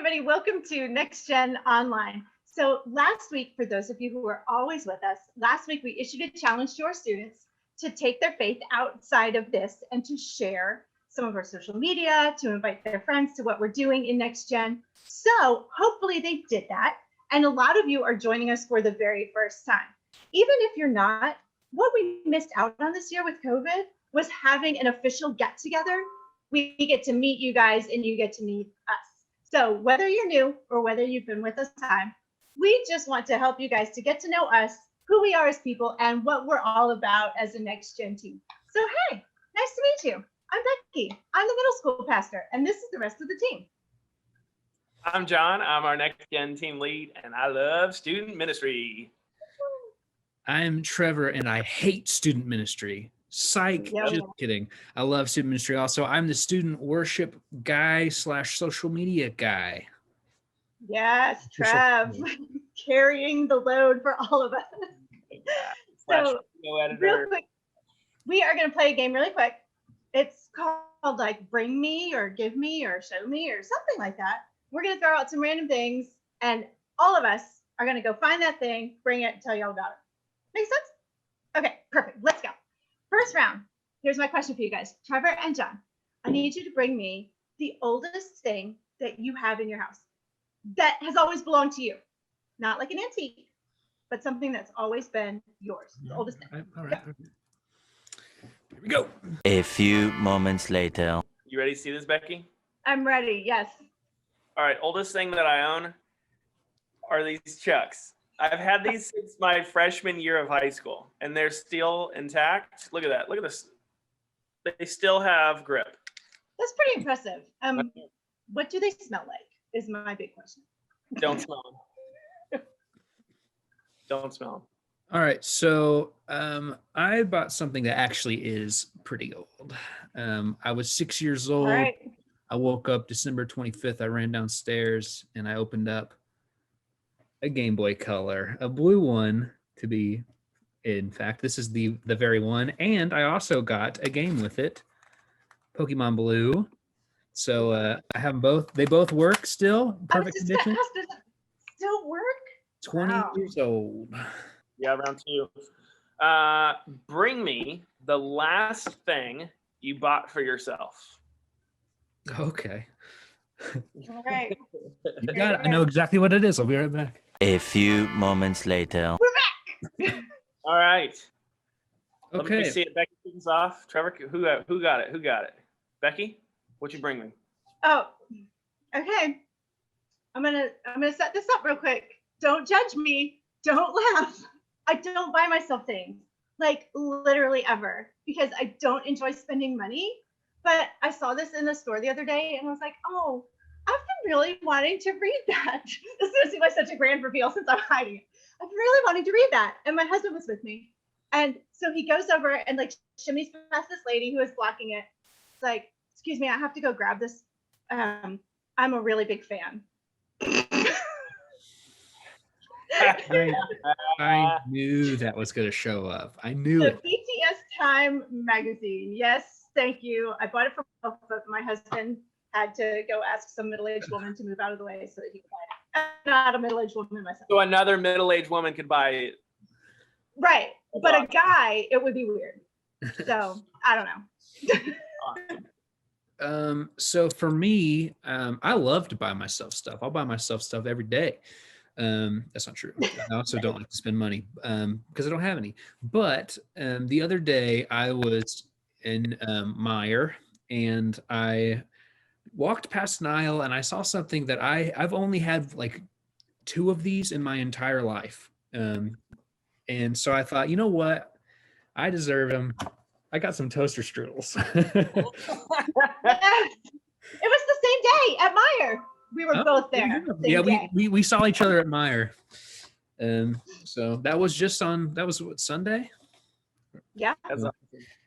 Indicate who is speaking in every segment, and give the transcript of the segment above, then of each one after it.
Speaker 1: everybody. Welcome to Next Gen Online. So last week, for those of you who are always with us, last week we issued a challenge to our students to take their faith outside of this and to share some of our social media, to invite their friends to what we're doing in Next Gen. So hopefully they did that. And a lot of you are joining us for the very first time. Even if you're not, what we missed out on this year with COVID was having an official get together. We get to meet you guys and you get to meet us. So whether you're new or whether you've been with us time, we just want to help you guys to get to know us, who we are as people, and what we're all about as a Next Gen team. So hey, nice to meet you. I'm Becky. I'm the middle school pastor, and this is the rest of the team.
Speaker 2: I'm John. I'm our Next Gen team lead, and I love student ministry.
Speaker 3: I'm Trevor, and I hate student ministry. Psych, just kidding. I love student ministry also. I'm the student worship guy / social media guy.
Speaker 1: Yes, Trev, carrying the load for all of us. So real quick, we are going to play a game really quick. It's called like Bring Me or Give Me or Show Me or something like that. We're going to throw out some random things, and all of us are going to go find that thing, bring it, and tell you all about it. Make sense? Okay, perfect. Let's go. First round. Here's my question for you guys. Trevor and John, I need you to bring me the oldest thing that you have in your house that has always belonged to you. Not like an antique, but something that's always been yours. The oldest thing.
Speaker 3: All right. Here we go.
Speaker 4: A few moments later.
Speaker 2: You ready to see this, Becky?
Speaker 1: I'm ready. Yes.
Speaker 2: All right. Oldest thing that I own are these Chucks. I've had these since my freshman year of high school, and they're still intact. Look at that. Look at this. They still have grip.
Speaker 1: That's pretty impressive. What do they smell like is my big question.
Speaker 2: Don't smell them. Don't smell them.
Speaker 3: All right. So I bought something that actually is pretty old. I was 6 years old.
Speaker 1: All right.
Speaker 3: I woke up December 25th. I ran downstairs and I opened up a Game Boy Color, a blue one to be. In fact, this is the very one. And I also got a game with it, Pokemon Blue. So I have them both. They both work still. Perfect condition.
Speaker 1: Does it still work?
Speaker 3: 20 years old.
Speaker 2: Yeah, round two. Bring me the last thing you bought for yourself.
Speaker 3: Okay.
Speaker 1: All right.
Speaker 3: You got it. I know exactly what it is. I'll be right back.
Speaker 4: A few moments later.
Speaker 2: All right. Let me
Speaker 3: Okay.
Speaker 2: see it. Becky kicks off. Trevor, who got it? Who got it? Becky, what you bring me?
Speaker 1: Oh, okay. I'm gonna set this up real quick. Don't judge me. Don't laugh. I don't buy myself things, like literally ever, because I don't enjoy spending money. But I saw this in the store the other day and I was like, oh, I've been really wanting to read that. This is gonna seem like such a grand reveal since I'm hiding it. I've been really wanting to read that. And my husband was with me. And so he goes over and like shimmies past this lady who is blocking it. It's like, excuse me, I have to go grab this. I'm a really big fan.
Speaker 3: I knew that was going to show up. I knew
Speaker 1: The
Speaker 3: it.
Speaker 1: BTS Time magazine. Yes, thank you. I bought it for myself, but my husband had to go ask some middle-aged woman to move out of the way so that he could buy it. I'm not a middle-aged woman myself.
Speaker 2: So another middle-aged woman could buy it.
Speaker 1: Right, but a guy, it would be weird. So I don't know.
Speaker 3: So for me, I love to buy myself stuff. I'll buy myself stuff every day. That's not true. I also don't like to spend money because I don't have any. But the other day I was in Meijer and I walked past an aisle and I saw something that I've only had like 2 of these in my entire life. And so I thought, you know what? I deserve them. I got some toaster strudels.
Speaker 1: Yes. It was the same day at Meijer. We were both there.
Speaker 3: Yeah, we saw each other at Meijer. So that was what, Sunday?
Speaker 1: Yeah.
Speaker 2: That's awesome.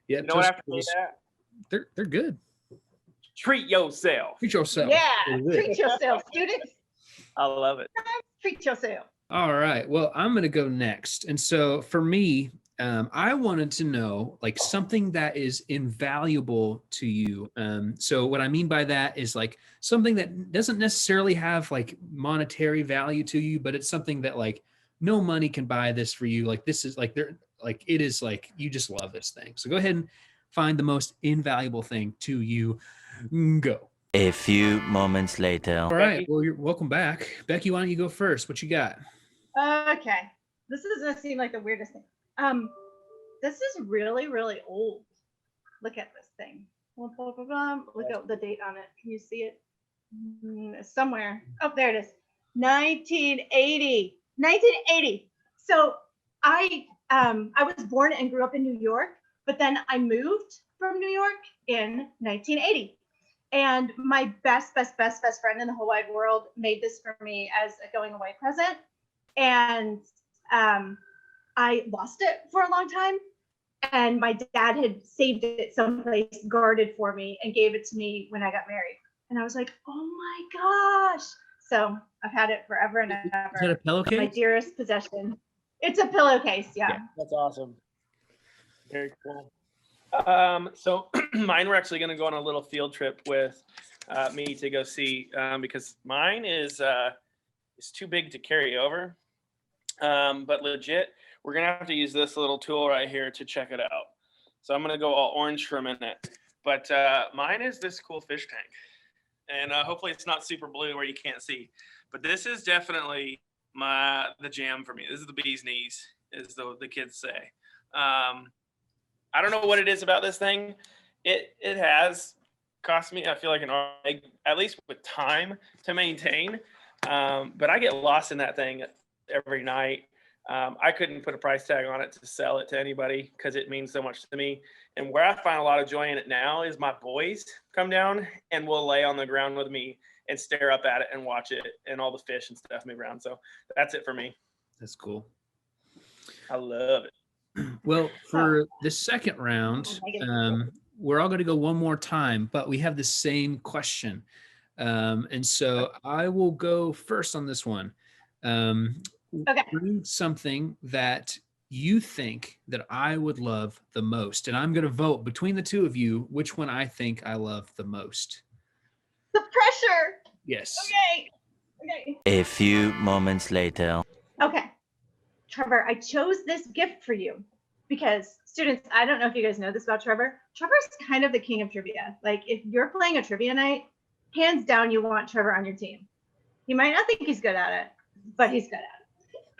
Speaker 3: Yeah,
Speaker 2: You know what I have to say that?
Speaker 3: they're good.
Speaker 2: Treat yourself.
Speaker 3: Treat yourself.
Speaker 1: Yeah. Treat yourself, students.
Speaker 2: I love it.
Speaker 1: Treat yourself.
Speaker 3: All right. Well, I'm going to go next. And so for me, I wanted to know like something that is invaluable to you. So what I mean by that is like something that doesn't necessarily have like monetary value to you, but it's something that like no money can buy this for you. Like this is like it is like you just love this thing. So go ahead and find the most invaluable thing to you. Go.
Speaker 4: A few moments later.
Speaker 3: All right.
Speaker 2: Becky?
Speaker 3: Well, you're welcome back. Becky, why don't you go first? What you got?
Speaker 1: Okay. This is gonna seem like the weirdest thing. This is really, really old. Look at this thing. Look at the date on it. Can you see it? Somewhere. Oh, there it is. 1980. 1980. So I was born and grew up in New York, but then I moved from New York in 1980. And my best friend in the whole wide world made this for me as a going away present. And I lost it for a long time. And my dad had saved it someplace, guarded for me, and gave it to me when I got married. And I was like, oh my gosh. So I've had it forever and ever.
Speaker 3: Is that a pillowcase?
Speaker 1: My dearest possession. It's a pillowcase, yeah.
Speaker 2: That's awesome. Very cool. So mine, we're actually going to go on a little field trip with me to go see because mine is too big to carry over. But legit, we're going to have to use this little tool right here to check it out. So I'm going to go all orange for a minute. But mine is this cool fish tank. And hopefully it's not super blue where you can't see. But this is definitely the jam for me. This is the bee's knees, as the kids say. I don't know what it is about this thing. It has cost me, I feel like, an arm, at least with time to maintain. But I get lost in that thing every night. I couldn't put a price tag on it to sell it to anybody because it means so much to me. And where I find a lot of joy in it now is my boys come down and will lay on the ground with me and stare up at it and watch it and all the fish and stuff move around. So that's it for me.
Speaker 3: That's cool.
Speaker 2: I love it.
Speaker 3: Well, for the second round, we're all going to go one more time, but we have the same question. And so I will go first on this one.
Speaker 1: Okay.
Speaker 3: Bring something that you think that I would love the most. And I'm going to vote between the two of you, which one I think I love the most.
Speaker 1: The pressure.
Speaker 3: Yes.
Speaker 1: Okay.
Speaker 4: A few moments later.
Speaker 1: Okay. Trevor, I chose this gift for you because students, I don't know if you guys know this about Trevor. Trevor's kind of the king of trivia. Like if you're playing a trivia night, hands down, you want Trevor on your team. He might not think he's good at it, but he's good at it.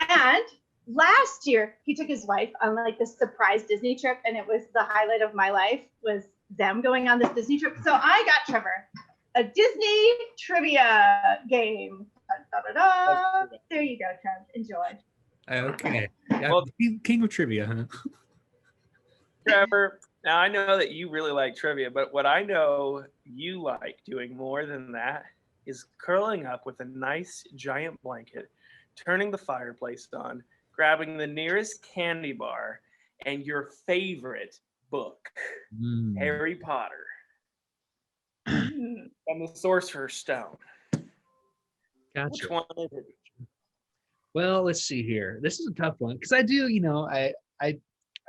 Speaker 1: And last year, he took his wife on like this surprise Disney trip, and it was the highlight of my life was them going on this Disney trip. So I got Trevor a Disney trivia game. Da, da, da, da. There you go, Trev. Enjoy.
Speaker 3: Okay.
Speaker 2: Well,
Speaker 3: King of trivia, huh?
Speaker 2: Trevor, now I know that you really like trivia, but what I know you like doing more than that is curling up with a nice giant blanket, turning the fireplace on, grabbing the nearest candy bar, and your favorite book, Harry Potter, and the Sorcerer's Stone.
Speaker 3: Gotcha.
Speaker 2: Which one is it?
Speaker 3: Well, let's see here. This is a tough one because I do, I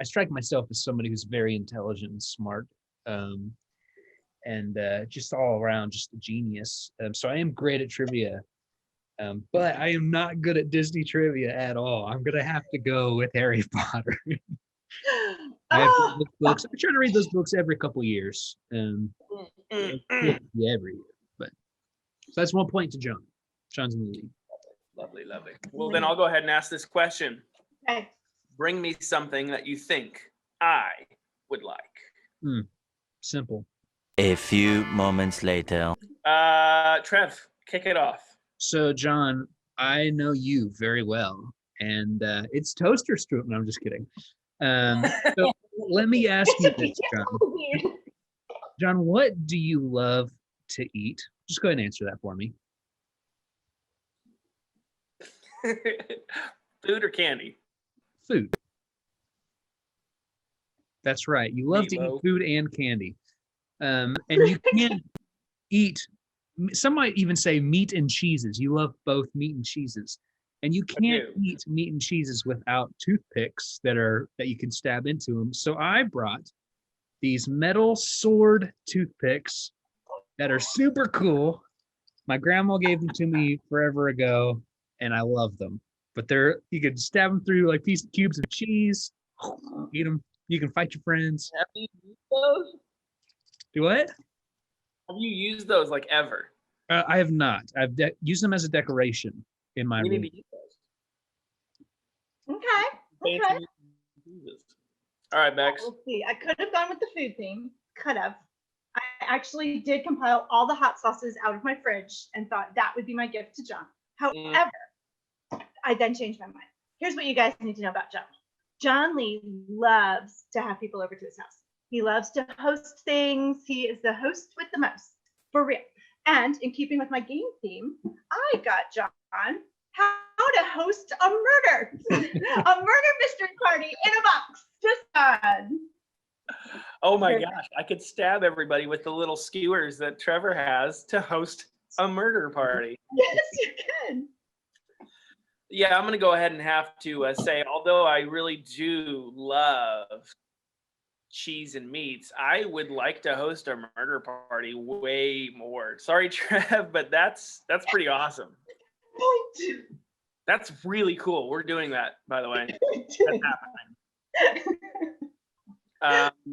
Speaker 3: strike myself as somebody who's very intelligent and smart, and just all around just a genius. So I am great at trivia, but I am not good at Disney trivia at all. I'm gonna have to go with Harry Potter. I have to look books. I try to read those books every couple years, every year. But so that's 1 point to John. John's in the lead.
Speaker 2: Lovely. Well, then I'll go ahead and ask this question.
Speaker 1: Okay.
Speaker 2: Bring me something that you think I would like.
Speaker 3: Simple.
Speaker 4: A few moments later.
Speaker 2: Trev, kick it off.
Speaker 3: So, John, I know you very well, and it's toaster strudel. No, I'm just kidding. So let me ask you this, John. John, what do you love to eat? Just go ahead and answer that for me.
Speaker 2: Food or candy?
Speaker 3: Food. That's right. You love to eat
Speaker 2: Meatloaf.
Speaker 3: food and candy. And you can eat, some might even say meat and cheeses. You love both meat and cheeses. And you can't
Speaker 2: do.
Speaker 3: eat meat and cheeses without toothpicks that you can stab into them. So I brought these metal sword toothpicks that are super cool. My grandma gave them to me forever ago, and I love them. But you can stab them through like these cubes of cheese, eat them. You can fight your friends.
Speaker 2: Have you used those?
Speaker 3: Do what?
Speaker 2: Have you used those like ever?
Speaker 3: I have not. I've used them as a decoration in my
Speaker 2: We
Speaker 3: room.
Speaker 2: need to use those.
Speaker 1: Okay.
Speaker 2: Fancy Jesus. All right, Bex.
Speaker 1: We'll see. I could have gone with the food theme. Could have. I actually did compile all the hot sauces out of my fridge and thought that would be my gift to John. However, I then changed my mind. Here's what you guys need to know about John. John Lee loves to have people over to his house. He loves to host things. He is the host with the most, for real. And in keeping with my game theme, I got John how to host a murder, a murder mystery party in a box. Just fun.
Speaker 2: Oh my gosh, I could stab everybody with the little skewers that Trevor has to host a murder party.
Speaker 1: Yes, you can.
Speaker 2: Yeah, I'm going to go ahead and have to say, although I really do love cheese and meats, I would like to host a murder party way more. Sorry, Trev, but that's pretty awesome.
Speaker 1: Point.
Speaker 2: That's really cool. We're doing that, by the way. That's happening.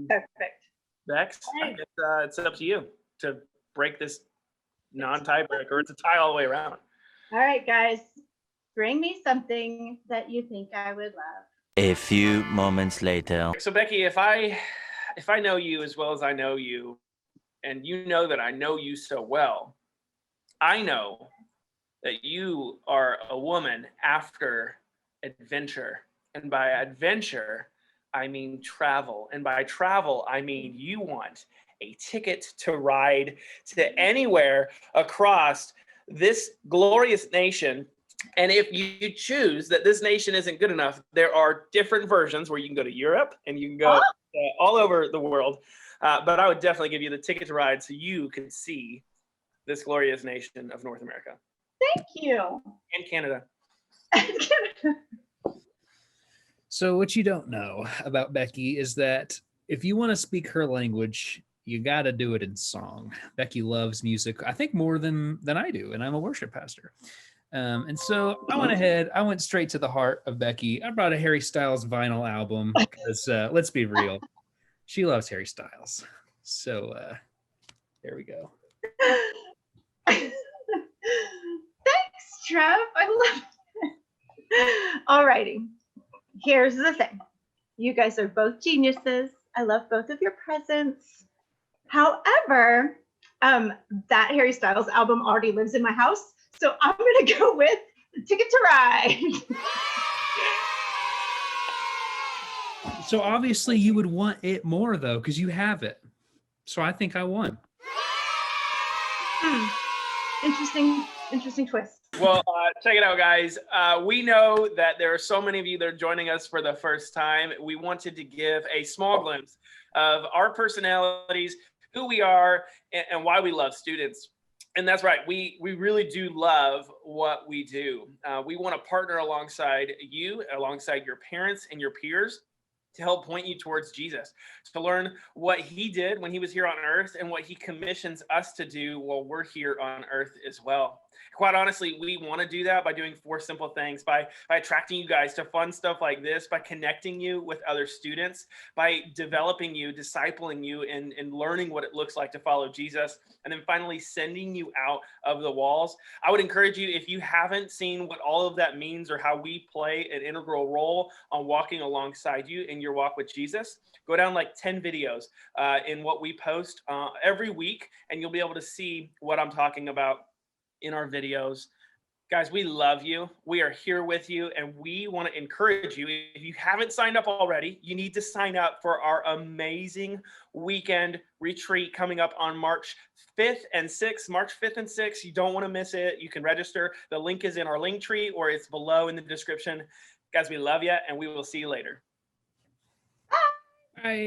Speaker 1: Perfect.
Speaker 2: Bex, I guess, it's up to you to break this non-tiebreaker. It's a tie all the way around.
Speaker 1: All right, guys, bring me something that you think I would love.
Speaker 4: A few moments later.
Speaker 2: So Becky, if I know you as well as I know you, and you know that I know you so well, I know that you are a woman after adventure. And by adventure, I mean travel. And by travel, I mean you want a ticket to ride to anywhere across this glorious nation. And if you choose that this nation isn't good enough, there are different versions where you can go to Europe and you can go all over the world. But I would definitely give you the ticket to ride so you can see this glorious nation of North America.
Speaker 1: Thank you.
Speaker 2: And Canada.
Speaker 3: So what you don't know about Becky is that if you want to speak her language, you got to do it in song. Becky loves music, I think more than I do, and I'm a worship pastor. And so I went straight to the heart of Becky. I brought a Harry Styles vinyl album because let's be real, she loves Harry Styles. So there we go.
Speaker 1: Thanks, Trev. I love it. All righty. Here's the thing. You guys are both geniuses. I love both of your presents. However, that Harry Styles album already lives in my house. So I'm going to go with the Ticket to Ride.
Speaker 3: So obviously you would want it more though, because you have it. So I think I won. Interesting twist.
Speaker 2: Well, check it out, guys. We know that there are so many of you that are joining us for the first time. We wanted to give a small glimpse of our personalities, who we are, and why we love students. And that's right. We really do love what we do. We want to partner alongside you, alongside your parents and your peers, to help point you towards Jesus, to learn what he did when he was here on earth and what he commissions us to do while we're here on earth as well. Quite honestly, we want to do that by doing 4 simple things, by attracting you guys to fun stuff like this, by connecting you with other students, by developing you, discipling you, and learning what it looks like to follow Jesus, and then finally sending you out of the walls. I would encourage you, if you haven't seen what all of that means or how we play an integral role on walking alongside you in your walk with Jesus, go down like 10 videos in what we post every week, and you'll be able to see what I'm talking about in our videos. Guys, we love you. We are here with you, and we want to encourage you. If you haven't signed up already, you need to sign up for our amazing weekend retreat coming up on March 5th and 6th. March 5th and 6th. You don't want to miss it. You can register. The link is in our link tree, or it's below in the description. Guys, we love you, and we will see you later.
Speaker 3: Bye.